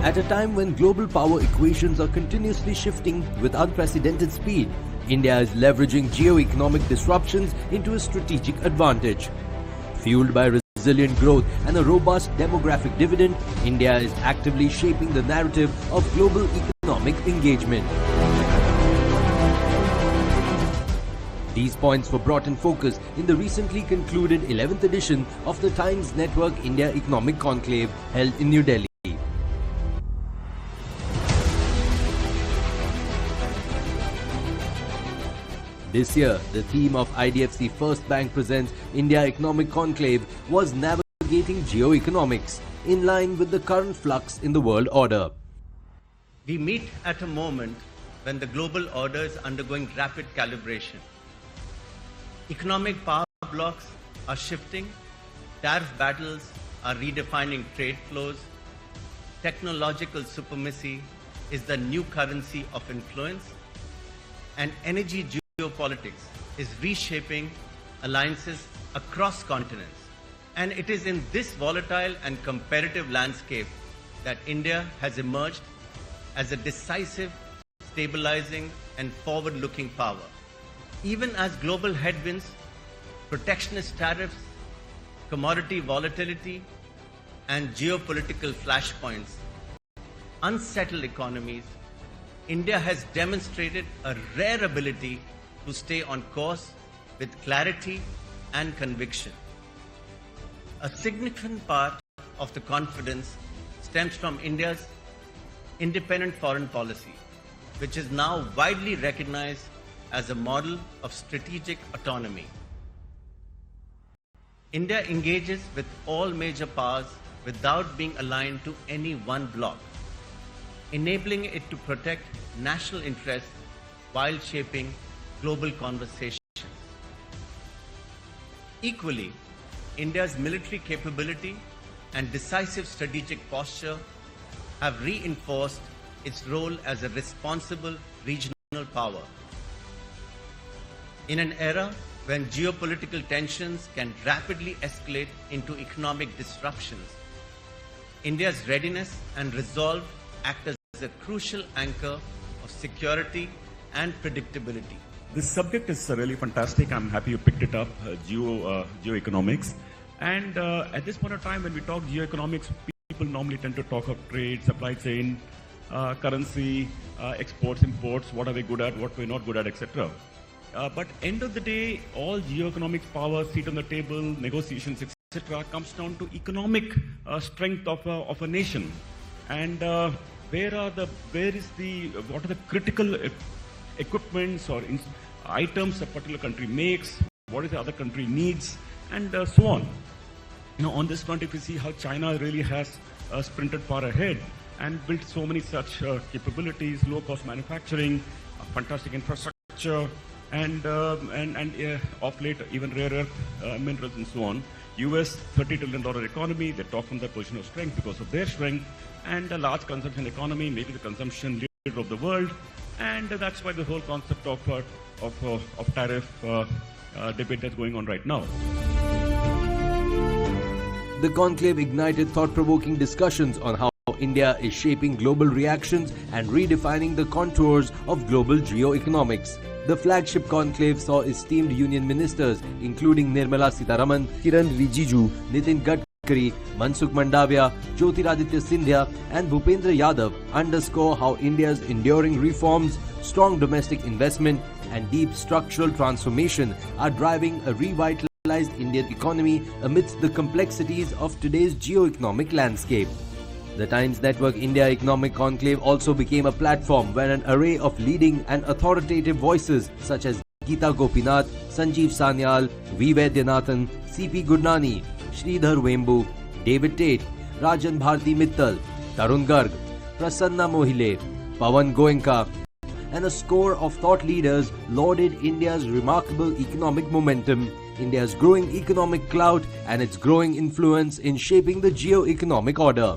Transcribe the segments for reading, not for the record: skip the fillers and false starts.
At a time when global power equations are continuously shifting with unprecedented speed, India is leveraging geo-economic disruptions into a strategic advantage. Fueled by resilient growth and a robust demographic dividend, India is actively shaping the narrative of global economic engagement. These points were brought in focus in the recently concluded 11th edition of the Times Network India Economic Conclave held in New Delhi. This year, the theme of IDFC First Bank Presents India Economic Conclave was navigating geoeconomics in line with the current flux in the world order. We meet at a moment when the global order is undergoing rapid calibration. Economic power blocks are shifting, tariff battles are redefining trade flows, technological supremacy is the new currency of influence, and energy geopolitics is reshaping alliances across continents. And it is in this volatile and competitive landscape that India has emerged as a decisive, stabilizing, and forward-looking power. Even as global headwinds, protectionist tariffs, commodity volatility, and geopolitical flashpoints unsettle economies, India has demonstrated a rare ability to stay on course with clarity and conviction. A significant part of the confidence stems from India's independent foreign policy, which is now widely recognized as a model of strategic autonomy. India engages with all major powers without being aligned to any one bloc, enabling it to protect national interests while shaping global conversations. Equally, India's military capability and decisive strategic posture have reinforced its role as a responsible regional power. In an era when geopolitical tensions can rapidly escalate into economic disruptions, India's readiness and resolve act as a crucial anchor of security and predictability. This subject is really fantastic. I'm happy you picked it up, geoeconomics. And at this point of time, when we talk geoeconomics, people normally tend to talk of trade, supply chain, currency, exports, imports, what are they good at, what we're not good at, etc. But end of the day, all geoeconomics power, seat on the table, negotiations, etc. comes down to economic strength of a nation. And what are the critical equipments or items a particular country makes, what is the other country needs, and so on. On this front, if you see how China really has sprinted far ahead and built so many such capabilities, low-cost manufacturing, fantastic infrastructure, and of late even rare earth minerals and so on. US $30 trillion economy, they talk from their position of strength because of their strength, and a large consumption economy, maybe the consumption leader of the world, and that's why the whole concept of tariff debate that's going on right now. The conclave ignited thought-provoking discussions on how India is shaping global reactions and redefining the contours of global geoeconomics. The flagship conclave saw esteemed union ministers including Nirmala Sitharaman, Kiran Rijiju, Nitin Gadkari, Mansukh Mandavia, Jyotiraditya Scindia and Bhupendra Yadav underscore how India's enduring reforms, strong domestic investment and deep structural transformation are driving a revitalized Indian economy amidst the complexities of today's geoeconomic landscape. The Times Network India Economic Conclave also became a platform where an array of leading and authoritative voices such as Geeta Gopinath, Sanjeev Sanyal, V. Vaidyanathan, C.P. Gurnani, Sridhar Vembu, David Tate, Rajan Bharti Mittal, Tarun Garg, Prasanna Mohile, Pawan Goenka, and a score of thought leaders lauded India's remarkable economic momentum, India's growing economic clout, and its growing influence in shaping the geo-economic order.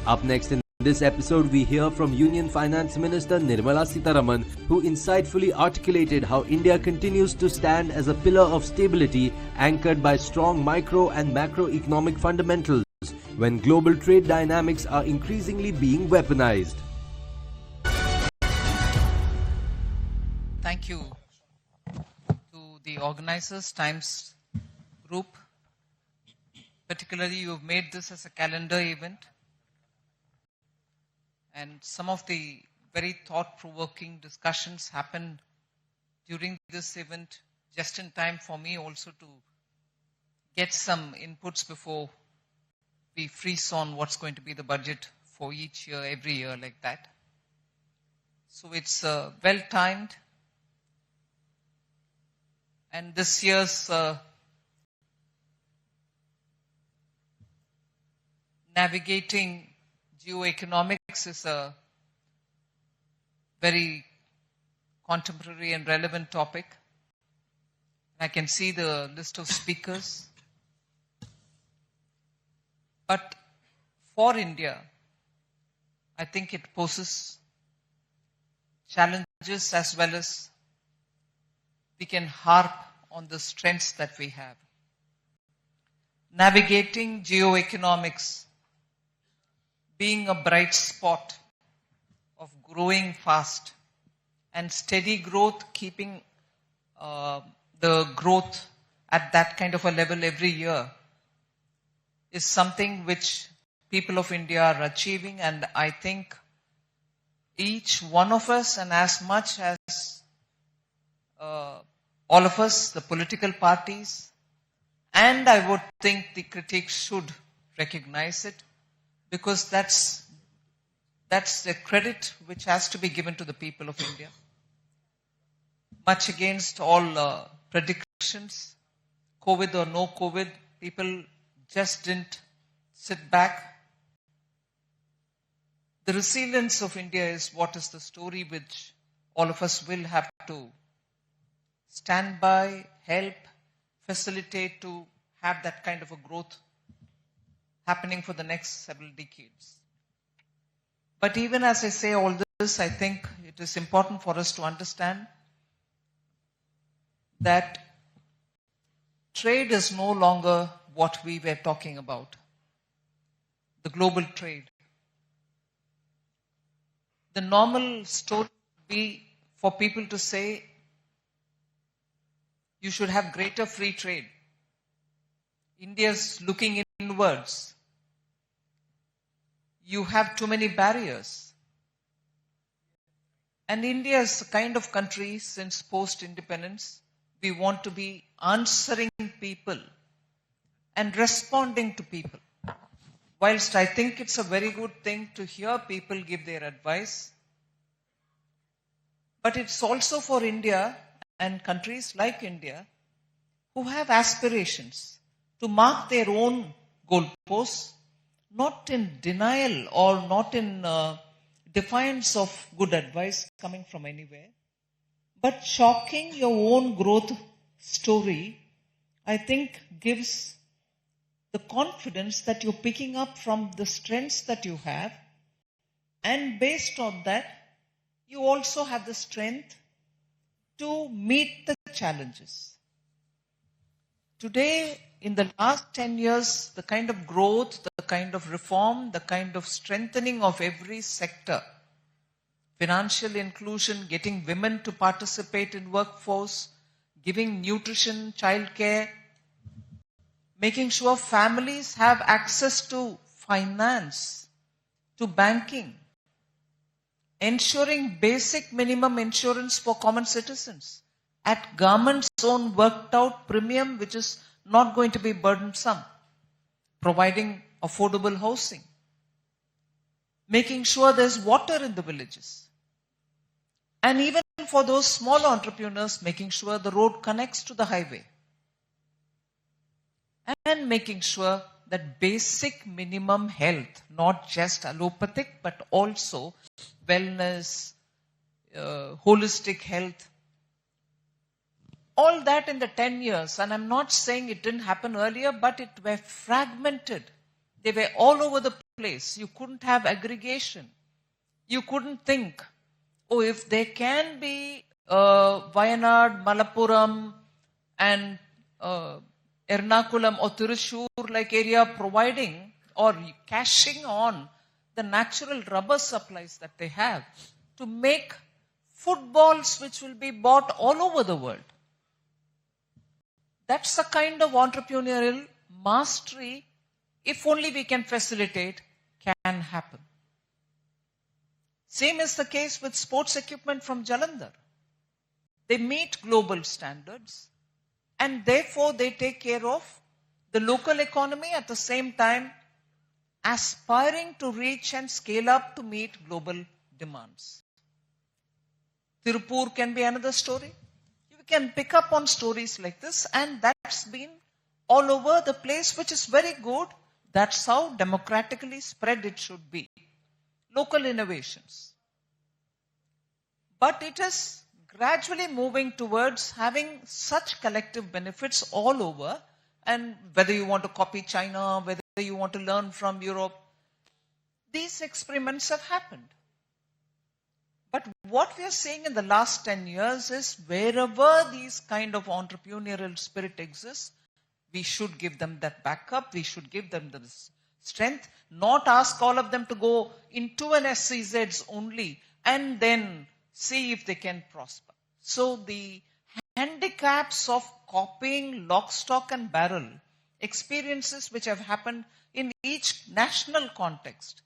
Up next in this episode, we hear from Union Finance Minister Nirmala Sitharaman, who insightfully articulated how India continues to stand as a pillar of stability anchored by strong micro and macroeconomic fundamentals, when global trade dynamics are increasingly being weaponized. Thank you to the organizers, Times Group. Particularly, you've made this as a calendar event. And some of the very thought-provoking discussions happen during this event, just in time for me also to get some inputs before we freeze on what's going to be the budget for each year, every year like that. So it's well-timed. And this year's navigating geoeconomics is a very contemporary and relevant topic. I can see the list of speakers. But for India, I think it poses challenges as well as we can harp on the strengths that we have. Navigating geoeconomics, being a bright spot of growing fast and steady growth, keeping the growth at that kind of a level every year is something which people of India are achieving, and I think each one of us, and as much as all of us, the political parties, and I would think the critics should recognize it, because that's the credit which has to be given to the people of India. Much against all predictions, COVID or no COVID, people just didn't sit back. The resilience of India is what is the story which all of us will have to stand by, help, facilitate to have that kind of a growth happening for the next several decades. But even as I say all this, I think it is important for us to understand that trade is no longer what we were talking about. The global trade. The normal story would be for people to say, you should have greater free trade. India's looking inwards. You have too many barriers. And India is the kind of country since post-independence, we want to be answering people and responding to people. Whilst I think it's a very good thing to hear people give their advice, but it's also for India and countries like India who have aspirations to mark their own goalposts, not in denial or not in defiance of good advice coming from anywhere, but chalking your own growth story, I think gives the confidence that you're picking up from the strengths that you have, and based on that, you also have the strength to meet the challenges. Today, in the last 10 years, the kind of growth, the kind of reform, the kind of strengthening of every sector, financial inclusion, getting women to participate in workforce, giving nutrition, childcare, making sure families have access to finance, to banking, ensuring basic minimum insurance for common citizens at government's own worked out premium, which is not going to be burdensome, providing affordable housing, making sure there's water in the villages, and even for those small entrepreneurs, making sure the road connects to the highway, and making sure that basic minimum health, not just allopathic, but also wellness, holistic health, all that in the 10 years. And I'm not saying it didn't happen earlier, but it were fragmented. They were all over the place. You couldn't have aggregation. You couldn't think, oh, if there can be Wayanad, Malappuram, and Ernakulam or Thrissur like area providing or cashing on the natural rubber supplies that they have to make footballs which will be bought all over the world. That's the kind of entrepreneurial mastery, if only we can facilitate, can happen. Same is the case with sports equipment from Jalandhar. They meet global standards and therefore they take care of the local economy at the same time aspiring to reach and scale up to meet global demands. Tirupur can be another story. You can pick up on stories like this, and that's been all over the place, which is very good. That's how democratically spread it should be. Local innovations. But it is gradually moving towards having such collective benefits all over, and whether you want to copy China, whether you want to learn from Europe, these experiments have happened. But what we are seeing in the last 10 years is wherever these kind of entrepreneurial spirit exists, we should give them that backup, we should give them the strength, not ask all of them to go into an SCZs only and then see if they can prosper. So the handicaps of copying lock, stock and barrel experiences which have happened in each national context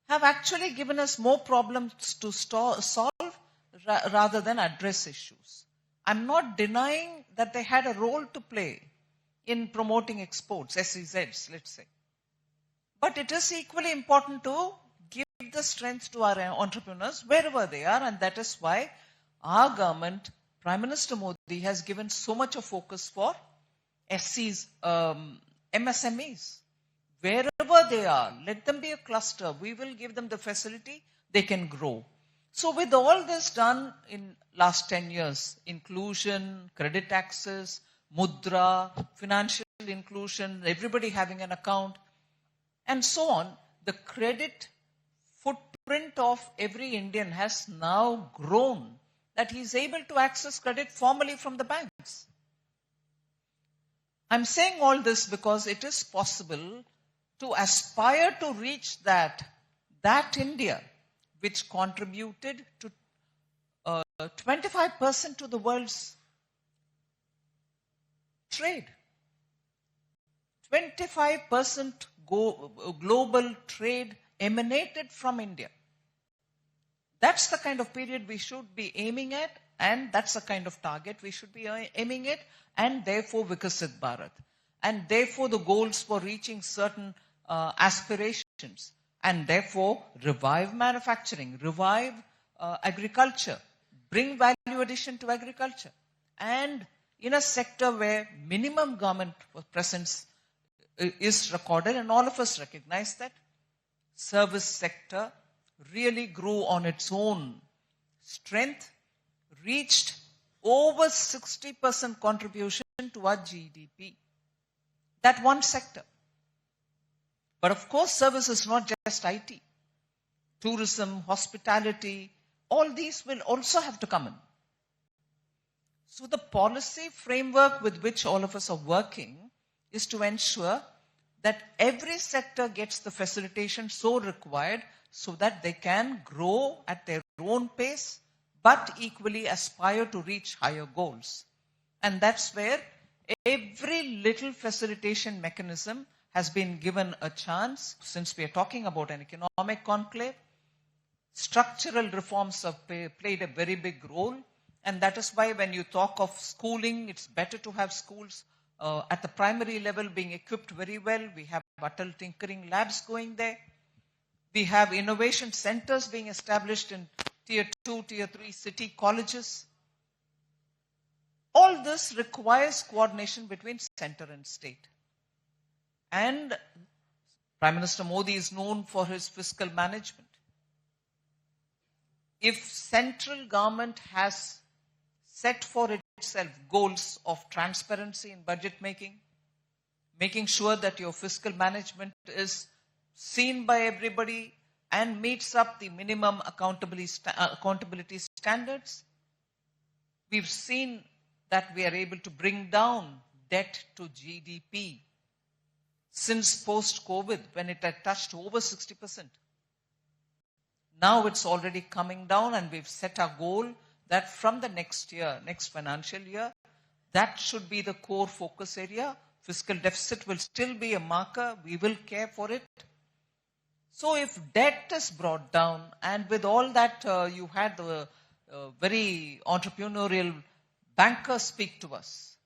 have actually given us more problems to solve rather than address issues. I'm not denying that they had a role to play in promoting exports, SEZs, let's say. But it is equally important to give the strength to our entrepreneurs wherever they are, and that is why our government, Prime Minister Modi, has given so much of focus for SCs, MSMEs. Wherever they are, let them be a cluster. We will give them the facility, they can grow. So with all this done in last 10 years, inclusion, credit access, mudra, financial inclusion, everybody having an account, and so on, the credit footprint of every Indian has now grown, that he is able to access credit formally from the banks. I'm saying all this because it is possible to aspire to reach that India which contributed to 25% to the world's trade. 25% global trade emanated from India. That's the kind of period we should be aiming at, and that's the kind of target we should be aiming at, and therefore Vikasit Bharat. And therefore the goals for reaching certain aspirations, and therefore revive manufacturing, revive agriculture, bring value addition to agriculture. And in a sector where minimum government presence is recorded, and all of us recognize that, service sector really grew on its own strength, reached over 60% contribution to our GDP. That one sector. But of course, service is not just IT. Tourism, hospitality, all these will also have to come in. So the policy framework with which all of us are working is to ensure that every sector gets the facilitation so required so that they can grow at their own pace, but equally aspire to reach higher goals. And that's where every little facilitation mechanism has been given a chance. Since we are talking about an economic conclave, structural reforms have played a very big role. And that is why when you talk of schooling, it's better to have schools at the primary level being equipped very well. We have Atal Tinkering Labs going there. We have innovation centers being established in tier 2, tier 3 city colleges. All this requires coordination between center and state. And Prime Minister Modi is known for his fiscal management. If central government has set for itself goals of transparency in budget making, making sure that your fiscal management is seen by everybody and meets up the minimum accountability standards, we've seen that we are able to bring down debt to GDP since post-COVID, when it had touched over 60%. Now it's already coming down, and we've set our goal that from the next year, next financial year, that should be the core focus area. Fiscal deficit will still be a marker. We will care for it. So if debt is brought down, and with all that, you had the very entrepreneurial bankers speak to us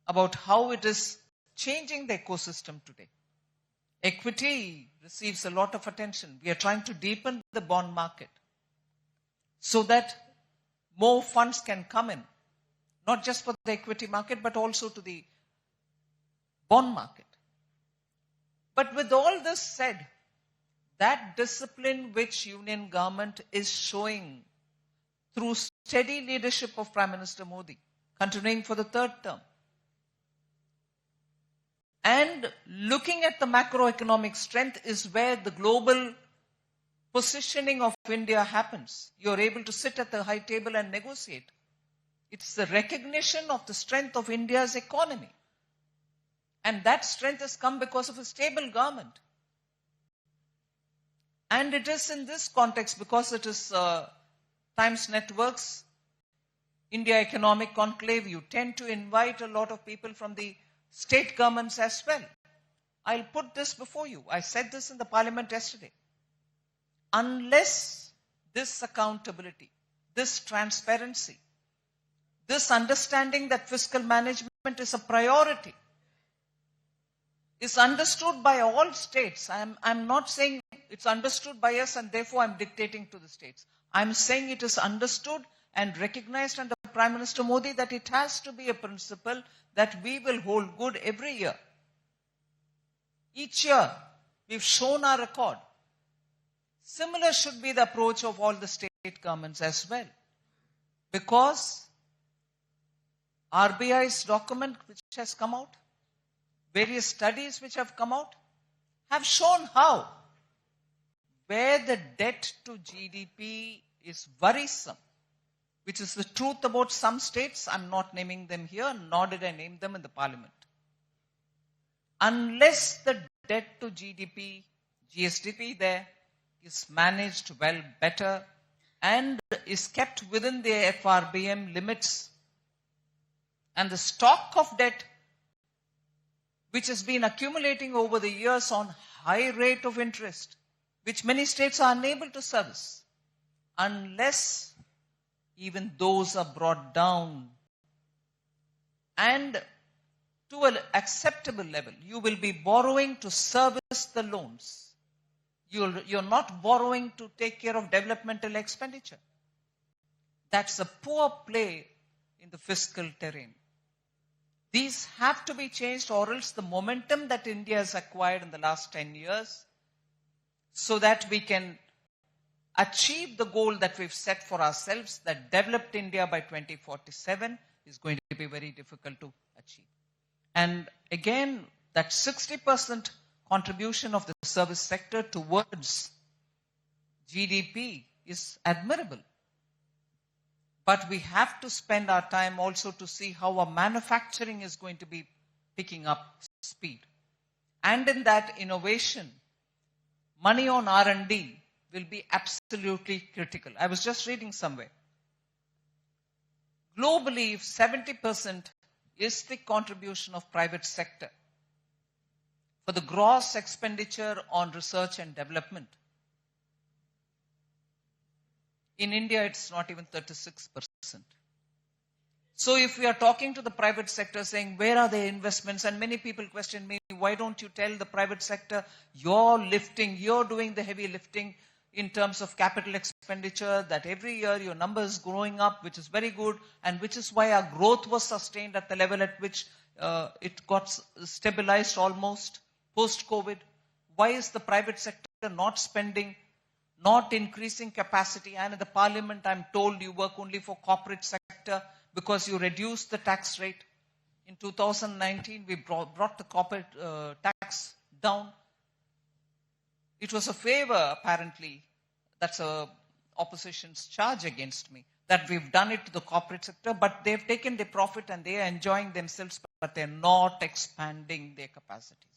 about how it is changing the ecosystem today. Equity receives a lot of attention. We are trying to deepen the bond market so that more funds can come in, not just for the equity market, but also to the bond market. But with all this said, that discipline which Union government is showing through steady leadership of Prime Minister Modi, continuing for the third term, and looking at the macroeconomic strength is where the global positioning of India happens. You're able to sit at the high table and negotiate. It's the recognition of the strength of India's economy. And that strength has come because of a stable government. And it is in this context, because it is Times Network's India Economic Conclave, you tend to invite a lot of people from the state governments as well. I'll put this before you. I said this in the parliament yesterday. Unless this accountability, this transparency, this understanding that fiscal management is a priority, is understood by all states. I'm not saying it's understood by us and therefore I'm dictating to the states. I'm saying it is understood and recognized under Prime Minister Modi that it has to be a principle that we will hold good every year. Each year, we've shown our record. Similar should be the approach of all the state governments as well. Because RBI's document which has come out, various studies which have come out, have shown how, where the debt to GDP is worrisome, which is the truth about some states. I'm not naming them here, nor did I name them in the parliament. Unless the debt to GDP, GSDP there, is managed well better and is kept within the FRBM limits, and the stock of debt which has been accumulating over the years on high rate of interest, which many states are unable to service, unless even those are brought down and to an acceptable level, you will be borrowing to service the loans. You're not borrowing to take care of developmental expenditure. That's a poor play in the fiscal terrain. These have to be changed, or else the momentum that India has acquired in the last 10 years, so that we can achieve the goal that we've set for ourselves, that developed India by 2047, is going to be very difficult to achieve. And again, that 60% contribution of the service sector towards GDP is admirable. But we have to spend our time also to see how our manufacturing is going to be picking up speed. And in that innovation, money on R&D will be absolutely critical. I was just reading somewhere. Globally, 70% is the contribution of private sector for the gross expenditure on research and development. In India, it's not even 36%. So if we are talking to the private sector saying, where are the investments? And many people question me, why don't you tell the private sector, you're doing the heavy lifting in terms of capital expenditure, that every year your number is growing up, which is very good, and which is why our growth was sustained at the level at which it got stabilized almost post-COVID. Why is the private sector not spending, not increasing capacity? And in the parliament, I'm told you work only for corporate sector because you reduced the tax rate. In 2019, we brought the corporate tax down. It was a favor, apparently. That's a opposition's charge against me, that we've done it to the corporate sector, but they've taken the profit and they are enjoying themselves, but they're not expanding their capacities.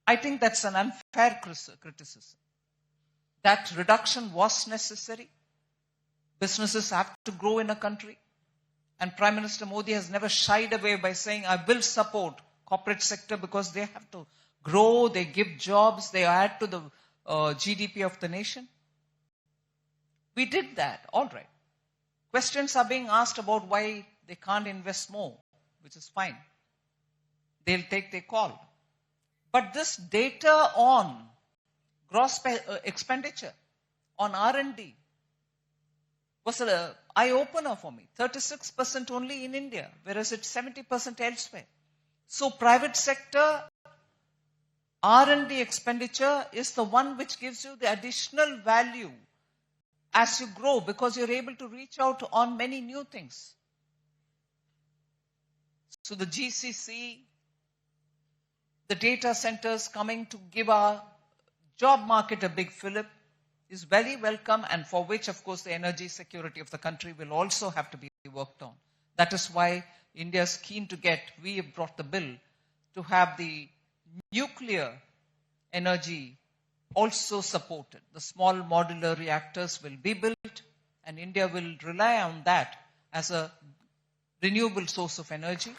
I think that's an unfair criticism. That reduction was necessary. Businesses have to grow in a country. And Prime Minister Modi has never shied away by saying, I will support corporate sector because they have to grow, they give jobs, they add to the GDP of the nation. We did that, all right. Questions are being asked about why they can't invest more, which is fine. They'll take their call. But this data on gross expenditure on R&D was an eye-opener for me. 36% only in India, whereas it's 70% elsewhere. So private sector R&D expenditure is the one which gives you the additional value as you grow, because you're able to reach out on many new things. So the GCC, the data centers coming to give our job market a big fillip is very welcome, and for which, of course, the energy security of the country will also have to be worked on. That is why India is keen to we have brought the bill to have the nuclear energy also supported. The small modular reactors will be built, and India will rely on that as a renewable source of energy.